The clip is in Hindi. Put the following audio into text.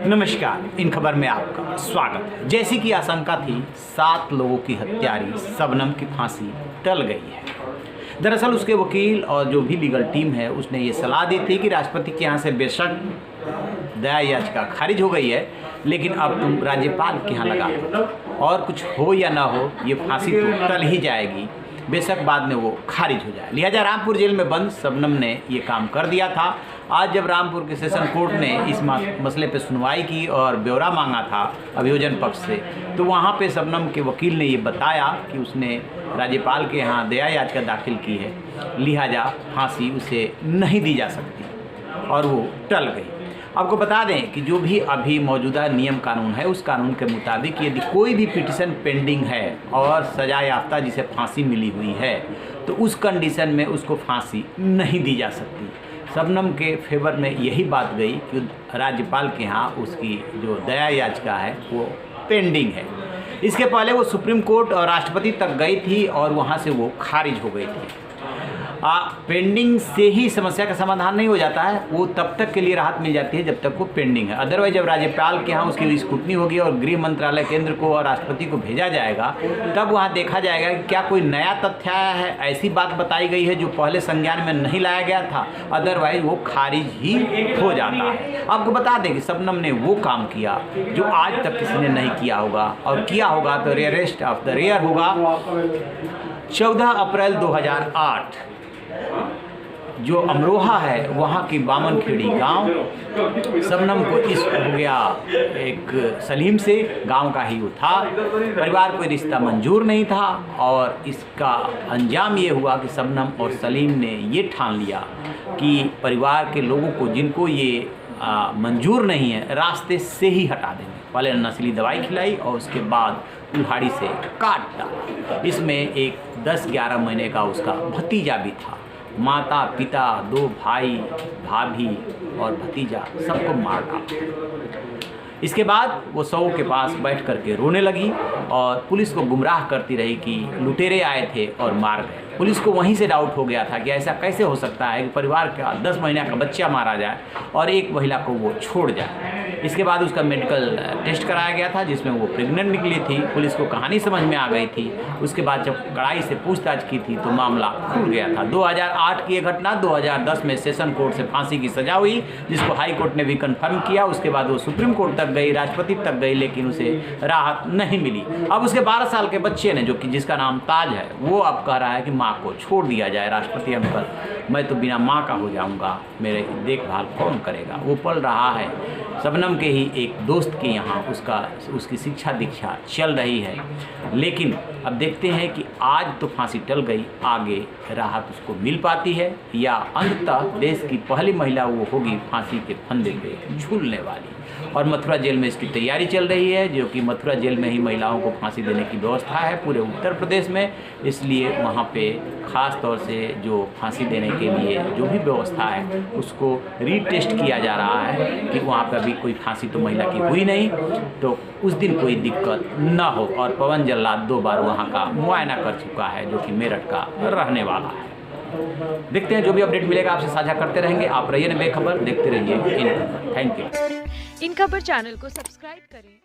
नमस्कार, इन खबर में आपका स्वागत है। जैसी की आशंका थी, 7 लोगों की हत्यारी शबनम की फांसी टल गई है। दरअसल उसके वकील और जो भी लीगल टीम है उसने ये सलाह दी थी कि राष्ट्रपति के यहाँ से बेशक दया याचिका खारिज हो गई है, लेकिन अब तुम राज्यपाल के यहाँ लगा दो और कुछ हो या ना हो ये फांसी तो टल ही जाएगी, बेशक बाद में वो खारिज हो जाए। लिहाजा रामपुर जेल में बंद शबनम ने ये काम कर दिया था। आज जब रामपुर के सेशन कोर्ट ने इस मसले पर सुनवाई की और ब्यौरा मांगा था अभियोजन पक्ष से, तो वहाँ पे शबनम के वकील ने ये बताया कि उसने राज्यपाल के यहाँ दया याचिका दाखिल की है, लिहाजा फांसी उसे नहीं दी जा सकती और वो टल गई। आपको बता दें कि जो भी अभी मौजूदा नियम कानून है उस कानून के मुताबिक यदि कोई भी पिटीशन पेंडिंग है और सजा याफ्ता जिसे फांसी मिली हुई है तो उस कंडीशन में उसको फांसी नहीं दी जा सकती। शबनम के फेवर में यही बात गई कि राज्यपाल के यहाँ उसकी जो दया याचिका है वो पेंडिंग है। इसके पहले वो सुप्रीम कोर्ट और राष्ट्रपति तक गई थी और वहाँ से वो खारिज हो गई थी। पेंडिंग से ही समस्या का समाधान नहीं हो जाता है, वो तब तक के लिए राहत मिल जाती है जब तक वो पेंडिंग है। अदरवाइज जब राज्यपाल के यहाँ उसकी स्क्रूटनी होगी और गृह मंत्रालय केंद्र को और राष्ट्रपति को भेजा जाएगा, तब वहाँ देखा जाएगा कि क्या कोई नया तथ्य आया है, ऐसी बात बताई गई है जो पहले संज्ञान में नहीं लाया गया था, अदरवाइज वो खारिज ही हो जाता है। आपको बता दें कि शबनम ने वो काम किया जो आज तक किसी ने नहीं किया होगा, और किया होगा तो रेयरेस्ट ऑफ द रेयर होगा। 14 अप्रैल 2008 जो अमरोहा है वहाँ की बामनखेड़ी गांव, शबनम को इश्क हो गया एक सलीम से, गांव का ही वो था। परिवार को रिश्ता मंजूर नहीं था और इसका अंजाम ये हुआ कि शबनम और सलीम ने ये ठान लिया कि परिवार के लोगों को जिनको ये मंजूर नहीं है रास्ते से ही हटा देंगे। पहले नस्ली दवाई खिलाई और उसके बाद कुल्हाड़ी से काट डाला। इसमें एक 10-11 महीने का उसका भतीजा भी था। माता पिता, 2 भाई भाभी और भतीजा सबको मार डाला। इसके बाद वो शव के पास बैठ करके रोने लगी और पुलिस को गुमराह करती रही कि लुटेरे आए थे और मार गए। पुलिस को वहीं से डाउट हो गया था कि ऐसा कैसे हो सकता है कि परिवार का 10 महीने का बच्चा मारा जाए और एक महिला को वो छोड़ जाए। इसके बाद उसका मेडिकल टेस्ट कराया गया था जिसमें वो प्रेग्नेंट निकली थी। पुलिस को कहानी समझ में आ गई थी। उसके बाद जब कड़ाई से पूछताछ की थी तो मामला खुल गया था। 2008 की ये घटना 2010 में सेशन कोर्ट से फांसी की सजा हुई, जिसको हाई कोर्ट ने भी कंफर्म किया। उसके बाद वो सुप्रीम कोर्ट तक गई, राष्ट्रपति तक गई, लेकिन उसे राहत नहीं मिली। अब उसके 12 साल के बच्चे ने, जो कि जिसका नाम ताज है, वो अब कह रहा है कि माँ को छोड़ दिया जाए। राष्ट्रपति अंकल, मैं तो बिना माँ का हो जाऊँगा, मेरे देखभाल कौन करेगा। वो पल रहा है। शबनम के ही एक दोस्त के यहाँ उसकी शिक्षा दीक्षा चल रही है, लेकिन अब देखते हैं कि आज तो फांसी टल गई, आगे राहत उसको मिल पाती है या अंततः देश की पहली महिला वो होगी फांसी के फंदे पे झूलने वाली। और मथुरा जेल में इसकी तैयारी चल रही है, जो कि मथुरा जेल में ही महिलाओं को फांसी देने की व्यवस्था है पूरे उत्तर प्रदेश में। इसलिए वहाँ पे ख़ास तौर से जो फांसी देने के लिए जो भी व्यवस्था है उसको रीटेस्ट किया जा रहा है कि वहाँ पर अभी कोई फांसी तो महिला की हुई नहीं, तो उस दिन कोई दिक्कत ना हो। और पवन जल्लाद 2 बार वहाँ का मुआयना कर चुका है, जो कि मेरठ का रहने वाला है। देखते हैं, जो भी अपडेट मिलेगा आपसे साझा करते रहेंगे। आप रहिए बेखबर, देखते रहिए इन खबर। Thank you. इन खबर चैनल को सब्सक्राइब करें।